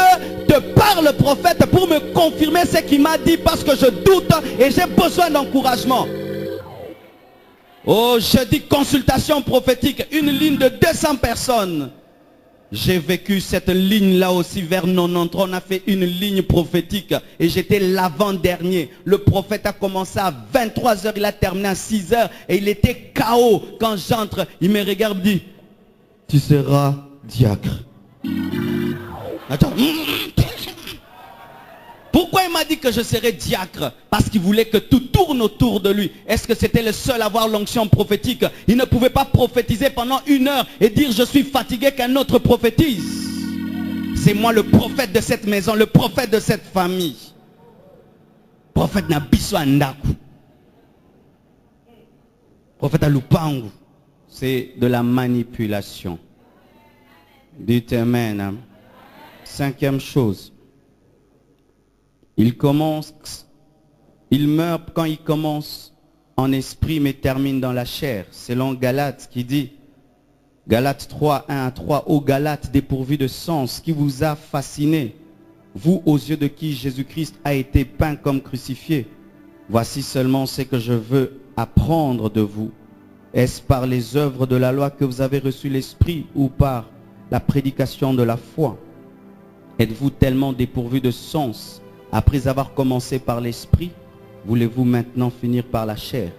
te parle, prophète, pour me confirmer ce qu'il m'a dit, parce que je doute et j'ai besoin d'encouragement. Oh, je dis consultation prophétique, une ligne de 200 personnes. J'ai vécu cette ligne-là aussi vers 93. On a fait une ligne prophétique et j'étais l'avant-dernier. Le prophète a commencé à 23 h, il a terminé à 6 h et il était KO. Quand j'entre, il me regarde et dit, tu seras diacre. Attends. Pourquoi il m'a dit que je serais diacre? Parce qu'il voulait que tout tourne autour de lui. Est-ce que c'était le seul à avoir l'onction prophétique? Il ne pouvait pas prophétiser pendant 1 heure et dire je suis fatigué qu'un autre prophétise. C'est moi le prophète de cette maison, le prophète de cette famille. Prophète Nabiso Andaku. Prophète Alupangu. C'est de la manipulation. Dites amen. 5e chose. Il meurt quand il commence en esprit mais termine dans la chair. Selon Galates qui dit, Galates 3, 1 à 3, ô Galates dépourvus de sens, qui vous a fasciné, vous aux yeux de qui Jésus-Christ a été peint comme crucifié. Voici seulement ce que je veux apprendre de vous. Est-ce par les œuvres de la loi que vous avez reçu l'esprit ou par la prédication de la foi? Êtes-vous tellement dépourvus de sens? Après avoir commencé par l'esprit, voulez-vous maintenant finir par la chair?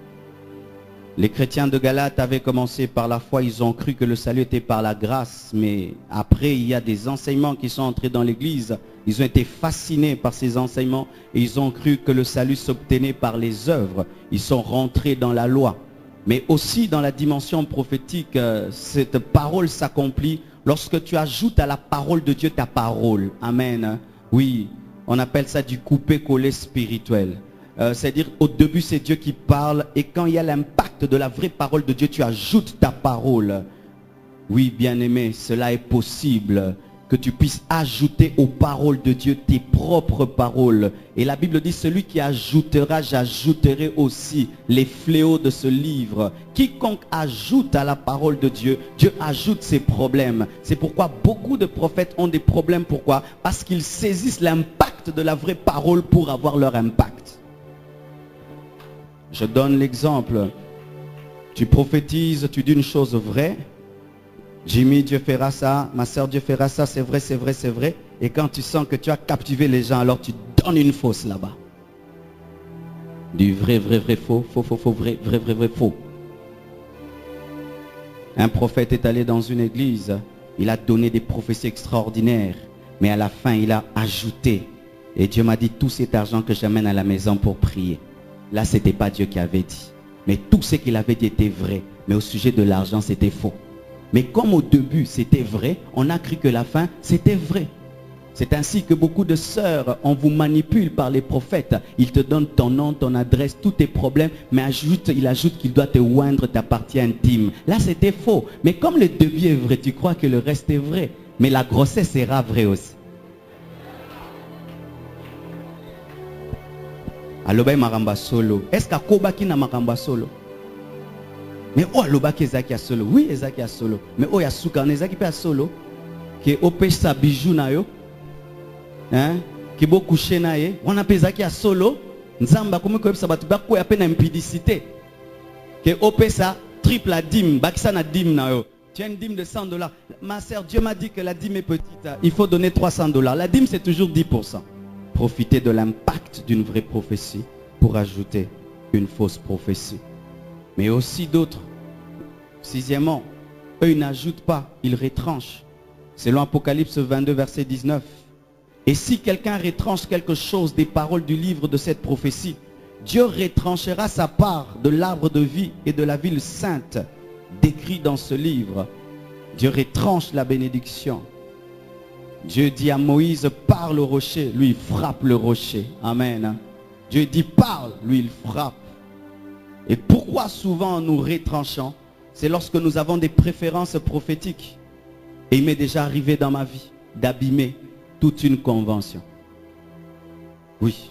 Les chrétiens de Galate avaient commencé par la foi, ils ont cru que le salut était par la grâce, mais après il y a des enseignements qui sont entrés dans l'église, ils ont été fascinés par ces enseignements et ils ont cru que le salut s'obtenait par les œuvres, ils sont rentrés dans la loi. Mais aussi dans la dimension prophétique, cette parole s'accomplit lorsque tu ajoutes à la parole de Dieu ta parole. Amen. Oui. On appelle ça du coupé-collé spirituel. C'est-à-dire au début c'est Dieu qui parle et quand il y a l'impact de la vraie parole de Dieu, tu ajoutes ta parole. Oui, bien-aimé, cela est possible que tu puisses ajouter aux paroles de Dieu tes propres paroles. Et la Bible dit, celui qui ajoutera, j'ajouterai aussi les fléaux de ce livre. Quiconque ajoute à la parole de Dieu, Dieu ajoute ses problèmes. C'est pourquoi beaucoup de prophètes ont des problèmes. Pourquoi? Parce qu'ils saisissent l'impact de la vraie parole pour avoir leur impact. Je donne l'exemple. Tu prophétises, tu dis une chose vraie. Jimmy, Dieu fera ça, ma soeur, Dieu fera ça, c'est vrai, c'est vrai, c'est vrai. Et quand tu sens que tu as captivé les gens, alors tu donnes une fausse là-bas. Du vrai, vrai, vrai, faux, faux, faux, faux, vrai, vrai, vrai, vrai, faux. Un prophète est allé dans une église, il a donné des prophéties extraordinaires, mais à la fin, il a ajouté. Et Dieu m'a dit, tout cet argent que j'amène à la maison pour prier. Là, ce n'était pas Dieu qui avait dit. Mais tout ce qu'il avait dit était vrai. Mais au sujet de l'argent, c'était faux. Mais comme au début c'était vrai, on a cru que la fin c'était vrai. C'est ainsi que beaucoup de sœurs, on vous manipule par les prophètes. Ils te donnent ton nom, ton adresse, tous tes problèmes, mais il ajoute qu'il doit te oindre ta partie intime. Là c'était faux. Mais comme le début est vrai, tu crois que le reste est vrai. Mais la grossesse sera vraie aussi. Aloba maramba solo. Est-ce qu'à Kobaki na maramba solo? Mais oh alobaki ezaki a solo. Oui ezaki a solo. Mais oh ya suka na ezaki pe a solo. Ke opesa bijou na yo. Hein? Ki bo coucher na ye. Wana pe ezaki a solo. Nzamba komi ko yebisa batu ba ko ya pe na impudicité. Ke opesa triple la dîme, bakisa na dîme na yo. Tu as une dîme de $100. Ma sœur, Dieu m'a dit que la dîme est petite. Il faut donner $300. La dîme c'est toujours 10%. Profitez de l'impact d'une vraie prophétie pour ajouter une fausse prophétie. Mais aussi d'autres. Sixièmement, eux ils n'ajoutent pas, ils retranchent. Selon Apocalypse 22 verset 19. Et si quelqu'un retranche quelque chose des paroles du livre de cette prophétie, Dieu retranchera sa part de l'arbre de vie et de la ville sainte, décrit dans ce livre. Dieu retranche la bénédiction. Dieu dit à Moïse, parle au rocher, lui il frappe le rocher. Amen. Dieu dit, parle, lui il frappe. Et pourquoi souvent nous retranchons? C'est lorsque nous avons des préférences prophétiques. Et il m'est déjà arrivé dans ma vie d'abîmer toute une convention. Oui.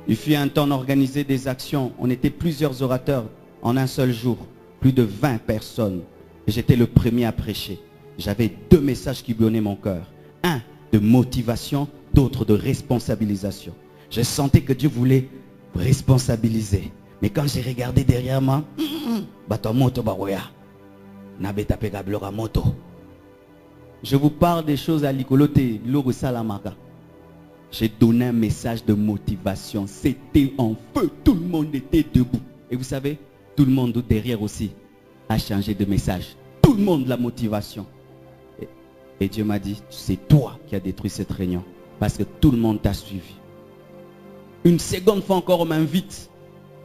Il fut un temps d'organiser des actions. On était plusieurs orateurs en un seul jour. Plus de 20 personnes. Et j'étais le premier à prêcher. J'avais 2 messages qui donnaient mon cœur. Un de motivation, d'autre de responsabilisation. Je sentais que Dieu voulait responsabiliser. Mais quand j'ai regardé derrière moi, je vous parle des choses à l'icolote, l'eau salamaka. J'ai donné un message de motivation. C'était en feu. Tout le monde était debout. Et vous savez, tout le monde derrière aussi a changé de message. Tout le monde la motivation. Et Dieu m'a dit, c'est toi qui as détruit cette réunion. Parce que tout le monde t'a suivi. Une seconde fois encore, on m'invite.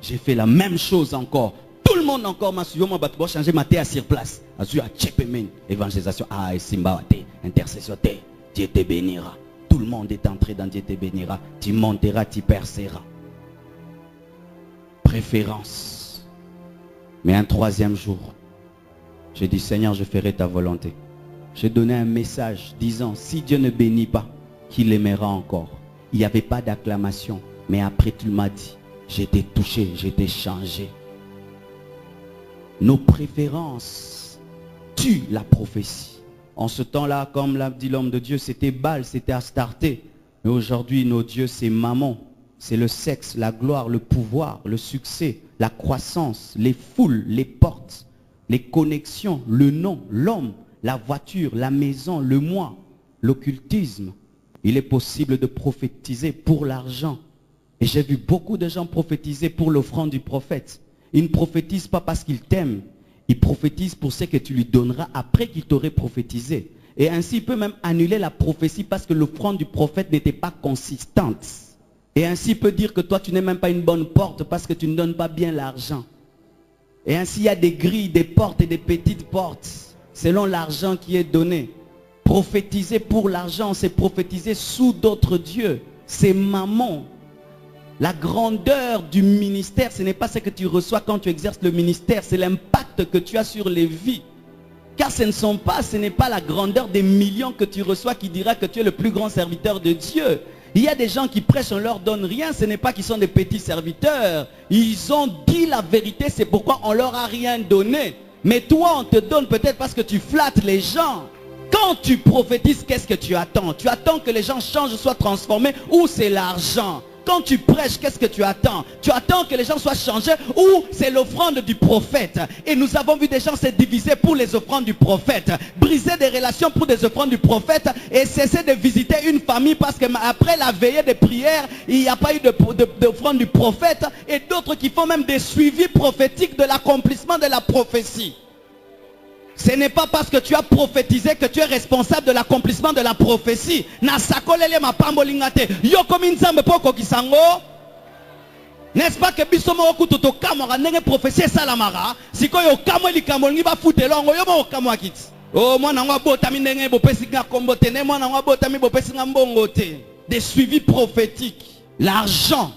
J'ai fait la même chose encore. Tout le monde encore m'a suivi. On m'a changé ma tête sur place. Évangélisation. Ah, Simba, intercession. Dieu te bénira. Tout le monde est entré dans Dieu te bénira. Tu monteras, tu perceras. Préférence. Mais un 3e jour, j'ai dit, Seigneur, je ferai ta volonté. J'ai donné un message disant, si Dieu ne bénit pas, qu'il aimera encore. Il n'y avait pas d'acclamation. Mais après, tu m'as dit, j'étais touché, j'étais changé. Nos préférences tuent la prophétie. En ce temps-là, comme l'a dit l'homme de Dieu, c'était Baal, c'était Astarté. Mais aujourd'hui, nos dieux, c'est Mammon. C'est le sexe, la gloire, le pouvoir, le succès, la croissance, les foules, les portes, les connexions, le nom, l'homme, la voiture, la maison, le moi, l'occultisme. Il est possible de prophétiser pour l'argent. Et j'ai vu beaucoup de gens prophétiser pour l'offrande du prophète. Ils ne prophétisent pas parce qu'ils t'aiment. Ils prophétisent pour ce que tu lui donneras après qu'il t'aurait prophétisé. Et ainsi, il peut même annuler la prophétie parce que l'offrande du prophète n'était pas consistante. Et ainsi, il peut dire que toi, tu n'es même pas une bonne porte parce que tu ne donnes pas bien l'argent. Et ainsi, il y a des grilles, des portes et des petites portes selon l'argent qui est donné. Prophétiser pour l'argent, c'est prophétiser sous d'autres dieux. C'est Mammon. La grandeur du ministère, ce n'est pas ce que tu reçois quand tu exerces le ministère, c'est l'impact que tu as sur les vies. Car ce n'est pas la grandeur des millions que tu reçois qui dira que tu es le plus grand serviteur de Dieu. Il y a des gens qui prêchent, on ne leur donne rien, ce n'est pas qu'ils sont des petits serviteurs. Ils ont dit la vérité, c'est pourquoi on ne leur a rien donné. Mais toi, on te donne peut-être parce que tu flattes les gens. Quand tu prophétises, qu'est-ce que tu attends? Tu attends que les gens changent, soient transformés, ou c'est l'argent? Quand tu prêches, qu'est-ce que tu attends? Tu attends que les gens soient changés ou c'est l'offrande du prophète? Et nous avons vu des gens se diviser pour les offrandes du prophète, briser des relations pour des offrandes du prophète et cesser de visiter une famille parce qu'après la veillée des prières, il n'y a pas eu d'offrande du prophète, et d'autres qui font même des suivis prophétiques de l'accomplissement de la prophétie. Ce n'est pas parce que tu as prophétisé que tu es responsable de l'accomplissement de la prophétie. N'est-ce pas que bisomo okutoto kamara nenge prophétie salamara siko yo kamo likambo ngi ba futelongo yo mo kamo akiti. Oh mwana ngwa bota mi ndenge bo pesinga kombo te ne mwana ngwa bota mi bo pesinga mbongo te. Des suivis prophétiques. L'argent.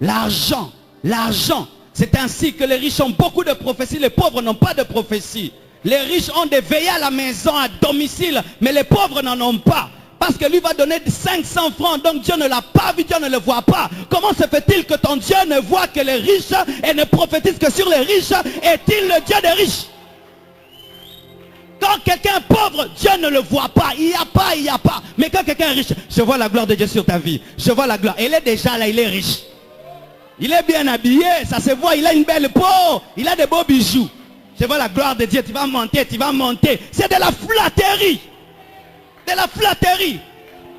L'argent. L'argent. C'est ainsi que les riches ont beaucoup de prophéties, les pauvres n'ont pas de prophéties. Les riches ont des veillées à la maison, à domicile, mais les pauvres n'en ont pas. Parce que lui va donner 500 francs, donc Dieu ne l'a pas vu, Dieu ne le voit pas. Comment se fait-il que ton Dieu ne voit que les riches et ne prophétise que sur les riches? Est-il le Dieu des riches? Quand quelqu'un est pauvre, Dieu ne le voit pas. Il n'y a pas, il n'y a pas. Mais quand quelqu'un est riche, je vois la gloire de Dieu sur ta vie. Je vois la gloire. Il est déjà là, il est riche. Il est bien habillé, ça se voit, il a une belle peau, il a des beaux bijoux. Je vois la gloire de Dieu, tu vas monter, tu vas monter. C'est de la flatterie. De la flatterie.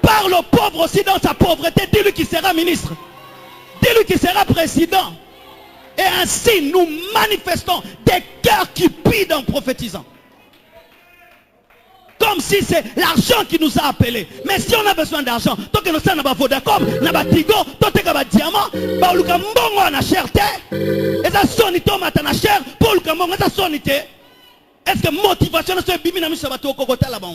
Parle au pauvre aussi dans sa pauvreté. Dis-lui qu'il sera ministre. Dis-lui qu'il sera président. Et ainsi, nous manifestons des cœurs qui pillent en prophétisant. Quand comme si c'est l'argent qui nous a appelés. Mais si on a besoin d'argent, tant que nous sommes dans Vodacom, dans Tigo, tant que nous diamant, bah le cambongo on a cherté. Et ça sonne tomate na cher pour le cambongo ça sonne. Est-ce que motivation ne se bimi na misabato au kokota là-bas?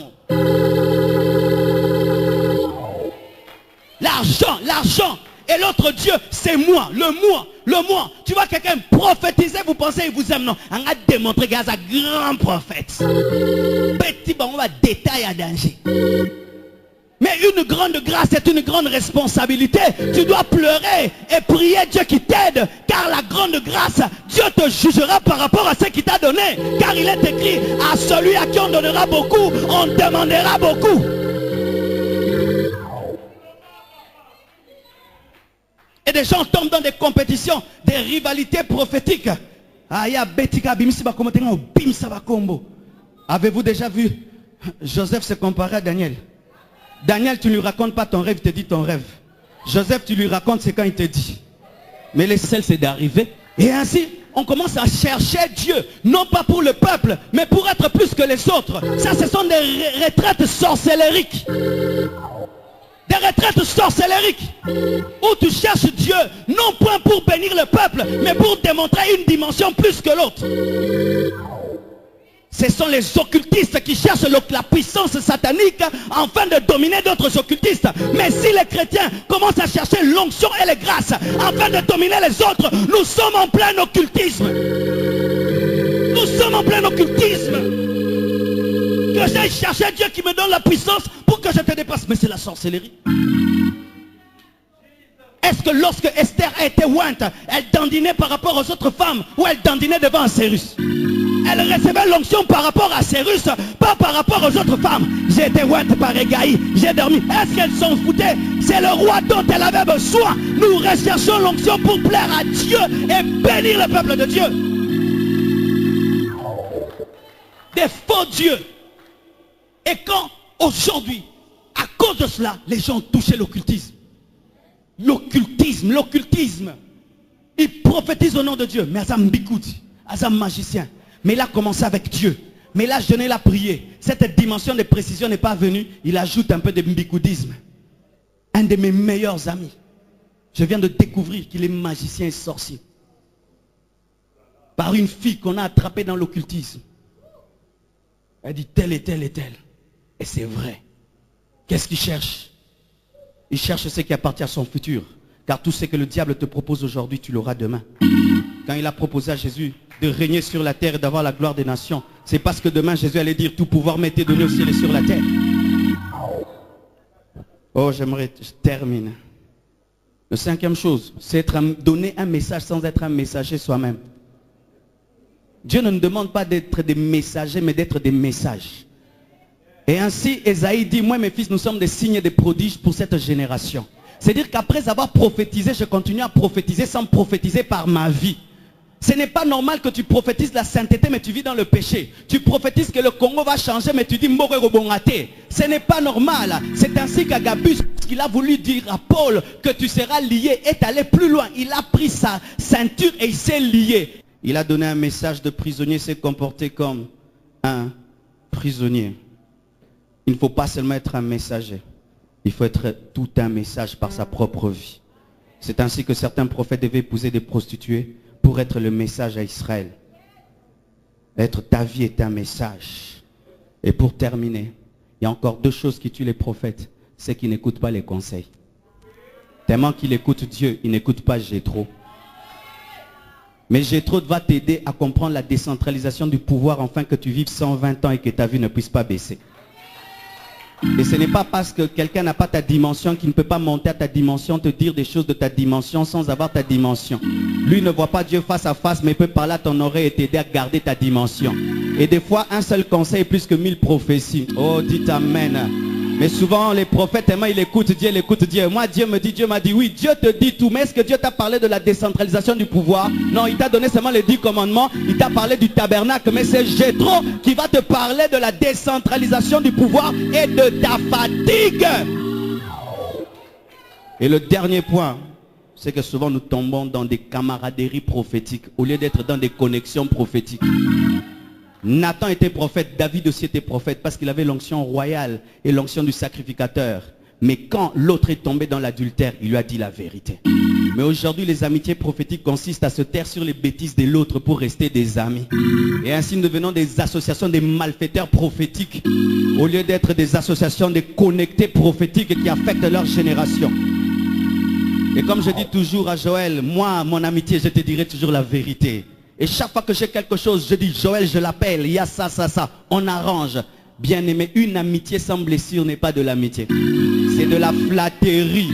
L'argent, l'argent. Et l'autre Dieu, c'est moi, le moi, le moi. Tu vois quelqu'un prophétiser, vous pensez qu'il vous aime, non? On a démontré qu'il y a un grand prophète. Petit, bon, on va détailler à danger. Mais une grande grâce est une grande responsabilité. Tu dois pleurer et prier Dieu qui t'aide. Car la grande grâce, Dieu te jugera par rapport à ce qu'il t'a donné. Car il est écrit, à celui à qui on donnera beaucoup, on demandera beaucoup. Et des gens tombent dans des compétitions, des rivalités prophétiques. Avez-vous déjà vu Joseph se comparer à Daniel? Daniel, tu ne lui racontes pas ton rêve, il te dit ton rêve. Joseph, tu lui racontes c'est quand il te dit. Mais l'essentiel, c'est d'arriver. Et ainsi, on commence à chercher Dieu, non pas pour le peuple, mais pour être plus que les autres. Ça, ce sont des retraites sorcellériques. Des retraites sorcellériques où tu cherches Dieu, non point pour bénir le peuple, mais pour démontrer une dimension plus que l'autre. Ce sont les occultistes qui cherchent la puissance satanique afin de dominer d'autres occultistes. Mais si les chrétiens commencent à chercher l'onction et les grâces afin de dominer les autres, nous sommes en plein occultisme. Nous sommes en plein occultisme. Que j'aille chercher Dieu qui me donne la puissance pour que je te dépasse. Mais c'est la sorcellerie. Est-ce que lorsque Esther a été ointe, elle dandinait par rapport aux autres femmes ou elle dandinait devant Cyrus? Elle recevait l'onction par rapport à Cyrus, pas par rapport aux autres femmes. J'ai été ointe par Égaï, j'ai dormi. Est-ce qu'elle s'en foutait? C'est le roi dont elle avait besoin. Nous recherchons l'onction pour plaire à Dieu et bénir le peuple de Dieu. Des faux dieux. Et quand aujourd'hui, à cause de cela, les gens ont touché l'occultisme. L'occultisme, l'occultisme. Ils prophétisent au nom de Dieu. Mais Azam Bikoudi, Azam magicien. Mais il a commencé avec Dieu. Mais il a jeûné, il a prié. Cette dimension de précision n'est pas venue. Il ajoute un peu de mbikoudisme. Un de mes meilleurs amis. Je viens de découvrir qu'il est magicien et sorcier. Par une fille qu'on a attrapée dans l'occultisme. Elle dit tel et tel et tel. Et c'est vrai. Qu'est-ce qu'il cherche? Il cherche ce qui appartient à son futur. Car tout ce que le diable te propose aujourd'hui, tu l'auras demain. Quand il a proposé à Jésus de régner sur la terre et d'avoir la gloire des nations, c'est parce que demain Jésus allait dire tout pouvoir m'est donné au ciel et sur la terre. Oh, je termine. La cinquième chose, c'est donner un message sans être un messager soi-même. Dieu ne nous demande pas d'être des messagers, mais d'être des messages. Et ainsi, Ésaïe dit, moi mes fils, nous sommes des signes et des prodiges pour cette génération. C'est-à-dire qu'après avoir prophétisé, je continue à prophétiser sans prophétiser par ma vie. Ce n'est pas normal que tu prophétises la sainteté, mais tu vis dans le péché. Tu prophétises que le Congo va changer, mais tu dis Mbore Robongate. Ce n'est pas normal. C'est ainsi qu'Agabus, qu'il a voulu dire à Paul que tu seras lié, est allé plus loin. Il a pris sa ceinture et il s'est lié. Il a donné un message de prisonnier, s'est comporté comme un prisonnier. Il ne faut pas seulement être un messager. Il faut être tout un message par sa propre vie. C'est ainsi que certains prophètes devaient épouser des prostituées pour être le message à Israël. Être ta vie est un message. Et pour terminer, il y a encore deux choses qui tuent les prophètes. C'est qu'ils n'écoutent pas les conseils. Tellement qu'ils écoutent Dieu, ils n'écoutent pas Jéthro. Mais Jéthro va t'aider à comprendre la décentralisation du pouvoir afin que tu vives 120 ans et que ta vie ne puisse pas baisser. Et ce n'est pas parce que quelqu'un n'a pas ta dimension qu'il ne peut pas monter à ta dimension, te dire des choses de ta dimension sans avoir ta dimension. Lui ne voit pas Dieu face à face, mais il peut parler à ton oreille et t'aider à garder ta dimension. Et des fois, un seul conseil est plus que 1000 prophéties. Oh, dites Amen. Mais souvent, les prophètes, tellement ils écoutent Dieu, ils écoutent Dieu. Moi, Dieu me dit, Dieu m'a dit, oui, Dieu te dit tout. Mais est-ce que Dieu t'a parlé de la décentralisation du pouvoir? Non, il t'a donné seulement les 10 commandements. Il t'a parlé du tabernacle. Mais c'est Jéthro qui va te parler de la décentralisation du pouvoir et de ta fatigue. Et le dernier point, c'est que souvent nous tombons dans des camaraderies prophétiques au lieu d'être dans des connexions prophétiques. Nathan était prophète, David aussi était prophète parce qu'il avait l'onction royale et l'onction du sacrificateur. Mais quand l'autre est tombé dans l'adultère, il lui a dit la vérité. Mais aujourd'hui, les amitiés prophétiques consistent à se taire sur les bêtises de l'autre pour rester des amis. Et ainsi, nous devenons des associations des malfaiteurs prophétiques au lieu d'être des associations des connectés prophétiques qui affectent leur génération. Et comme je dis toujours à Joël, moi, mon amitié, je te dirai toujours la vérité. Et chaque fois que j'ai quelque chose, je dis, Joël, je l'appelle, il y a ça, ça, ça, on arrange. Bien aimé, une amitié sans blessure n'est pas de l'amitié. C'est de la flatterie.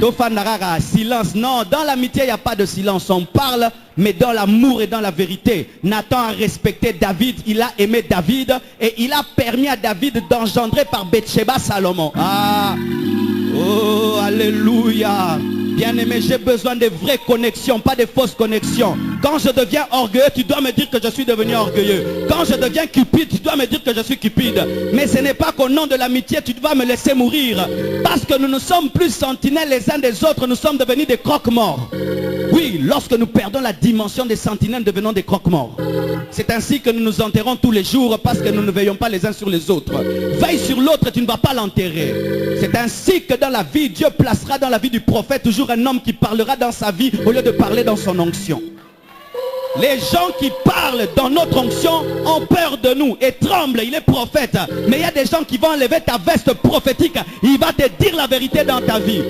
Tofanarara, silence. Non, dans l'amitié, il n'y a pas de silence. On parle, mais dans l'amour et dans la vérité. Nathan a respecté David, il a aimé David et il a permis à David d'engendrer par Bathsheba Salomon. Ah, oh, alléluia. Bien-aimé, j'ai besoin de vraies connexions, pas de fausses connexions. Quand je deviens orgueilleux, tu dois me dire que je suis devenu orgueilleux. Quand je deviens cupide, tu dois me dire que je suis cupide. Mais ce n'est pas qu'au nom de l'amitié, tu dois me laisser mourir. Parce que nous ne sommes plus sentinelles les uns des autres, nous sommes devenus des croque-morts. Oui, lorsque nous perdons la dimension des sentinelles, nous devenons des croque-morts. C'est ainsi que nous nous enterrons tous les jours parce que nous ne veillons pas les uns sur les autres. Veille sur l'autre, tu ne vas pas l'enterrer. C'est ainsi que dans la vie, Dieu placera dans la vie du prophète toujours un homme qui parlera dans sa vie au lieu de parler dans son onction. Les gens qui parlent dans notre onction ont peur de nous et tremblent. Il est prophète. Mais il y a des gens qui vont enlever ta veste prophétique. Il va te dire la vérité dans ta vie.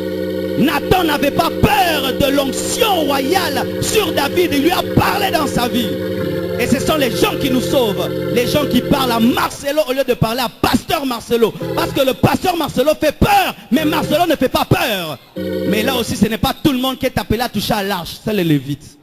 Nathan n'avait pas peur de l'onction royale sur David. Il lui a parlé dans sa vie. Et ce sont les gens qui nous sauvent. Les gens qui parlent à Marcelo au lieu de parler à Pasteur Marcelo. Parce que le Pasteur Marcelo fait peur. Mais Marcelo ne fait pas peur. Mais là aussi, ce n'est pas tout le monde qui est appelé à toucher à l'arche. C'est les Lévites.